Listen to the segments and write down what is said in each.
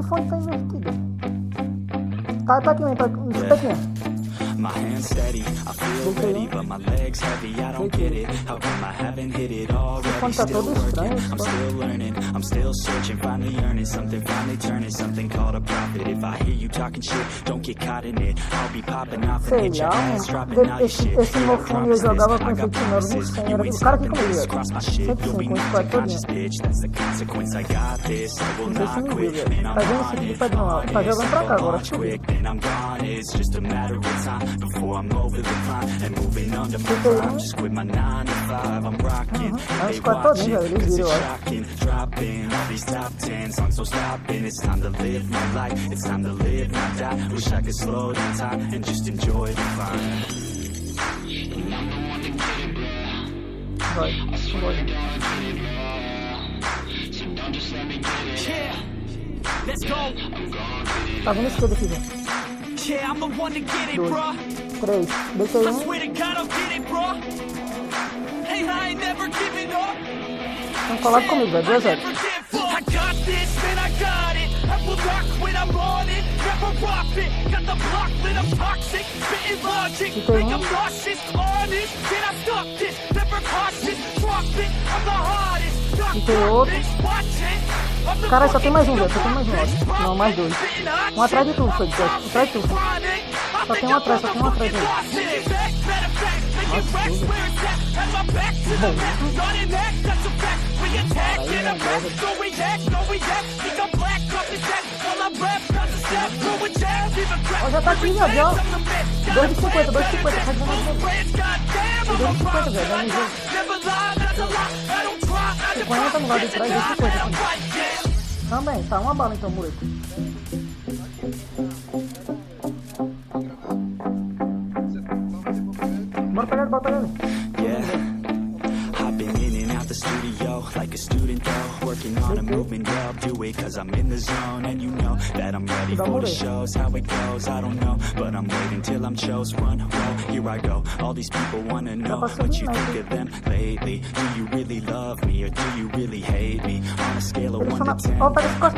esse fone tá invertido. Tá aqui mesmo, tá aqui mesmo. My hands steady, I feel ready, but my legs heavy, I don't get it. How come I haven't hit it already? Still working, I'm still learning, I'm still searching, finally earning something, finally turning something called a profit. If I hear you talking shit, don't get caught in it. I'll be popping off and hit your ass, dropping all your shit. Esse meu fone eu jogava com efeito no 100, era do cara aqui comigo, 105, bitch, that's the consequence, I got this, I will not quit, man, I'm on it, tá jogando pra cá agora, quick, then I'm gone, it's just a matter of time. Before I'm over the climb and moving under my prime. Just quit my 9 to 5, I'm rocking. They watch it, cause it's shocking. Dropping all these top 10 songs, so stopping. It's time to live my life, it's time to live, not die. Wish I could slow down time and just enjoy the climb. I'm the one to get it, bro. I swear to God, I get it, bro. So don't just let me get it. Yeah, let's go. I'm gonna get it. Tá vendo esquerda aqui, velho? Yeah, I'm the one to get it, bro. 3, deixa I swear to God, I'll get it, bro. Hey, I ain't never giving up. Então coloca comigo, velho, 2 0. I got this, man, I got it. I will rock when I'm on it. Never rock it. Got the block lit, I'm toxic. Spitting logic, make them nauseous. Honest, can I stop this? Never cautious, drop it. I'm the hardest. Stop this, watch it. Cara, só tem mais um, velho. Só tem mais um, ó. Não, mais 2. Um atrás de tudo, foi. Atrás de tudo. Só tem um atrás, velho. Nossa, ó, já tá aqui, já. 2 de 50, 2 de 50. Faz uma mais 2 de 50, velho. Vai no jogo. 50 no lado de trás, 2 de 50. Também, tá uma bala então, Mureto. Bora pegar ele. I've been in and out the studio like a student though, working on a movement, yeah, I'll do it cause I'm in the zone, and you know that I'm ready for the shows. How it goes, I don't know, but I'm waiting till I'm chose. Run, roll, here I go. All these people wanna know what you think of them lately. Do you really love me or do you really hate me? On a scale of 1 to 10,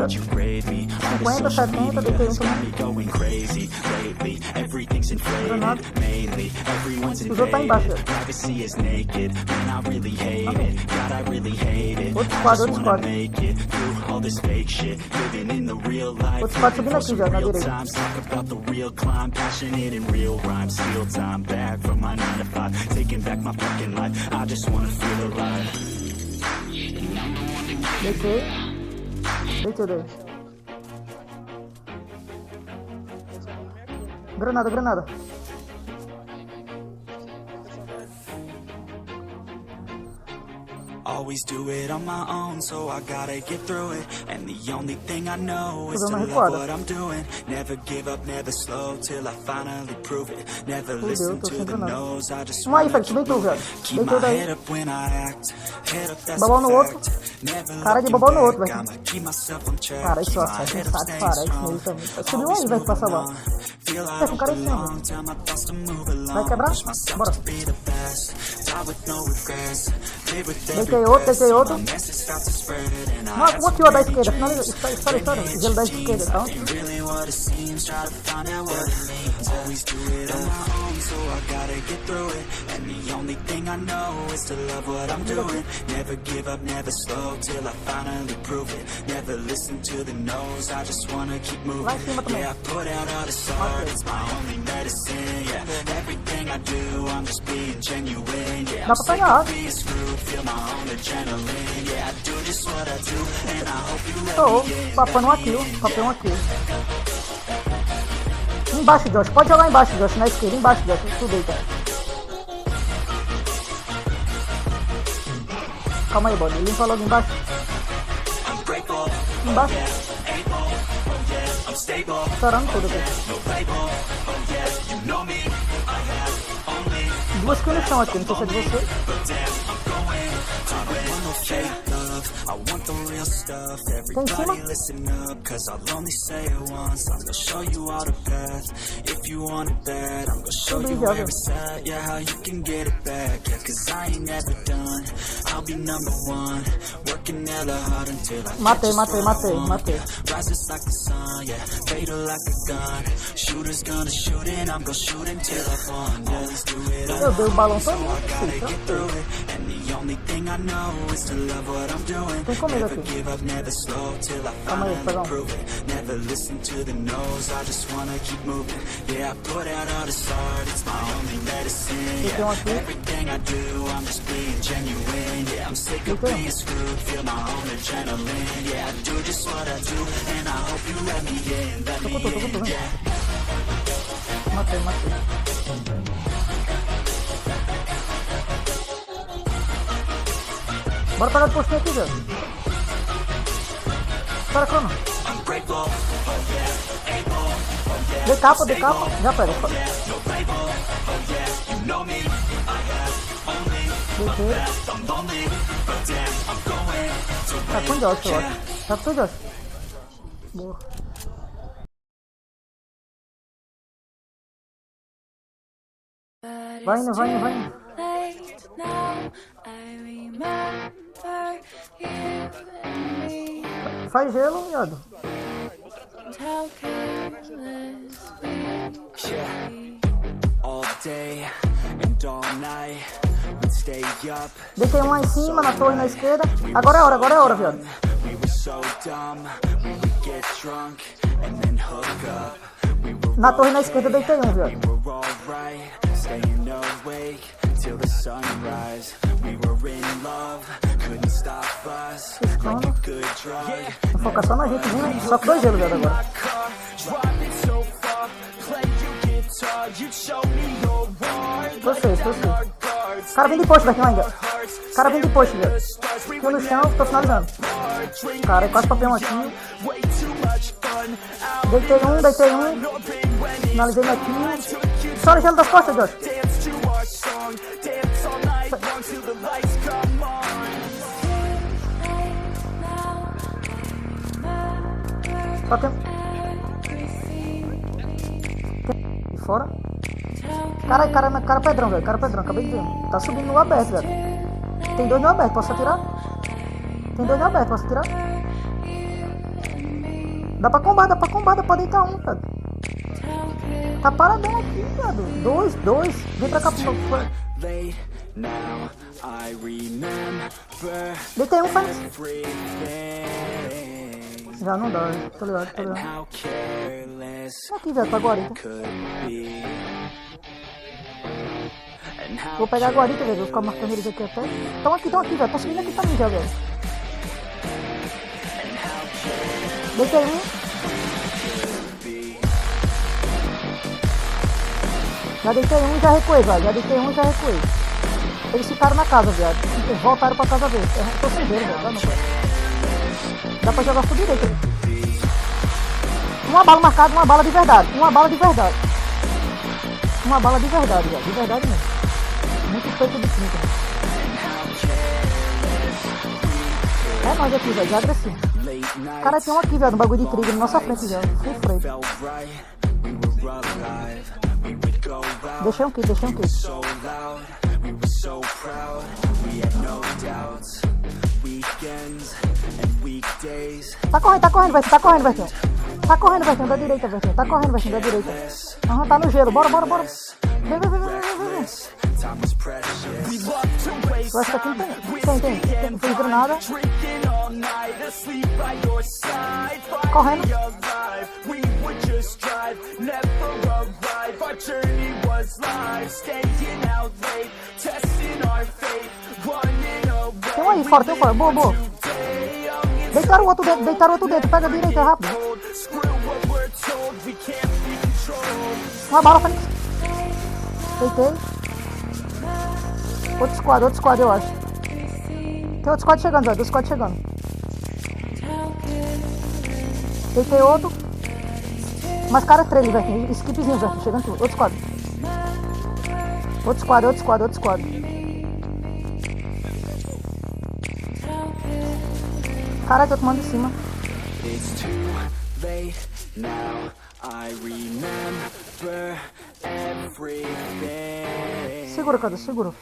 would you grade me? All the social media has got me going crazy lately. Everything's inflated, mainly everyone's invaded. Privacy is naked, man, I really hate it. God, I really hate it. I just wanna make it through all this fake shit. Living in the real life, living for some real times. Talk about the real climb, passionate in real rhymes. Steal time back from my 9 to 5, taking back my fucking life. I just wanna feel alive. Deixa. Granada. Always do it on my own, so I gotta get through it. And the only thing I know is to love what I'm doing. Never give up, never slow, till I finally prove it. Never listen to the no's, I just wanna keep my head up when I act. Head up, that's a fact. Never looking back, I'ma keep myself on track. Cara, isso é satisfação. Subiu aí, velho, pra salvar. Tá com cara em cima. Vai quebrar? Bora. Deitei outro. Um aqui, ó, da esquerda. História. Gelo da esquerda, tá? Lá em cima também. Dá pra pegar. Tô papando um aqui. Embaixo, Josh. Pode jogar embaixo, Josh. Na esquerda, embaixo, Josh. Tu deita. Calma aí, bode. Limpa logo embaixo. Embaixo. Estourando tudo aqui. 2 kills no chão aqui, não sei se é de você. Tem em cima? Listen up, cause I'll only say it once. I'm gonna show you all the path. If you want it bad, I'm gonna show you where it's at. Yeah, how you can get it back. Yeah, cause I ain't never done. I'll be number one. Working hella hard until I Matei. rises like the sun, yeah. Fatal like a gun. Shooters gonna shoot and I'm gonna shoot until I fall. Always do it Eu dei o balão todo. get through it. And the only thing I know is to love what I'm doing. Tem comigo Never aqui. give up, never slow till I Calma aí, finally perdão. prove it. Never listen to the no's, I just wanna keep moving. Yeah, I put out all this art, it's my only medicine. Tem um Yeah. aqui. Everything I do, I'm just being genuine. Yeah, I'm sick of being screwed, feel my own adrenaline. Yeah, I do just what I do, and I hope you let me in. Let me in, yeah. Matei. Bora pegar o postinho aqui, velho. Espera, Crono. I'm grateful, oh yeah, able, oh yeah. De capa. Já pega. No label, oh yeah, you know me. I have only Deitei. best. I'm lonely, but damn, I'm going to Tá com o Josh, eu acho. Tá com o Josh. Boa. Vai indo. Late now, I remember you and me. Faz gelo, viado. How careless we Yeah. All day and all night, we'd stay up. Deitei um lá em cima, na torre na esquerda. Agora é hora, viado. We were so dumb, we would get drunk and then hook up. We were Na torre na esquerda deitei um, viado. we're alright, staying awake till the sunrise. We were in love, couldn't stop us. Like a good drug. Vou focar só na gente, viu? Só com 2 gelos, viado, agora. Driving so far, play your guitar, you show me your heart. Tô. Cara, vem de post, Bertinho, ainda. Cara, vem de post, velho. Aqui no chão, tô finalizando. Cara, é quase papel aqui. Way too much fun. Deitei um. Finalizei aqui. Só o gelo das costas, Josh. Dance to our song, dance all night long till the lights come on. Só tem. Fora. Cara pedrão, velho. Acabei de ver. Tá subindo no aberto, velho. Tem 2 no aberto, posso atirar? Dá pra combar, dá pra deitar um, velho. Tá paradão aqui, velho. 2. Vem pra cá pro meu. Late now, I remember Deitei um, faz. everything. Já não dá, velho. Tô ligado. And how careless Aqui, velho, pra guarita. could be. And how Vou pegar a guarita, velho. Vou ficar marcando eles aqui até. Tão aqui, velho. Tô subindo aqui também já, velho. Deitei um. Já deitei um e já recuei, velho. Eles ficaram na casa, viado. Eles voltaram pra casa deles. Eu tô sem gelo, velho. Dá pra jogar por direito. Uma bala marcada, uma bala de verdade, velho. De verdade mesmo. Muito feito de cinco. É nós aqui, velho. Já agressivo. late nights Cara, tem um aqui, velho. No bagulho de trigo na nossa frente, já. Full frente. felt right? We were alive. We would go out Deixei um kit. so loud. We were so proud. We had no doubts. Weekends and weekdays. Tá correndo, Bertinho. Da direita, Bertinho. Aham, tá no gelo. Bora. Vem. Time was precious. We loved to waste Eu acho que aqui tem. Não tem granada. drinking all night, asleep by your side. Correndo. Alive, we would just drive, never arrive. Our journey was live, staying out late, testing our fate, running away. Tem um aí fora. Boa. Deitaram o outro dentro. Pega a direita, rápido. Screw what we're told, we can't be controlled. Uma bala, Fênix. Deitei. Outro squad, eu acho. Tem outro squad chegando, velho. Deitei outro. Mas cara, 3, velho. Skipzinho, velho. Chegando tudo. Outro squad. Cara, tô tomando em cima. It's too late now, I remember everything. Segura, Cadu, segura.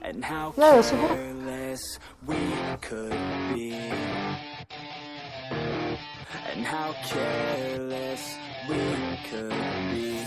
And how E aí, eu seguro? careless reckless we could be, and how careless we could be.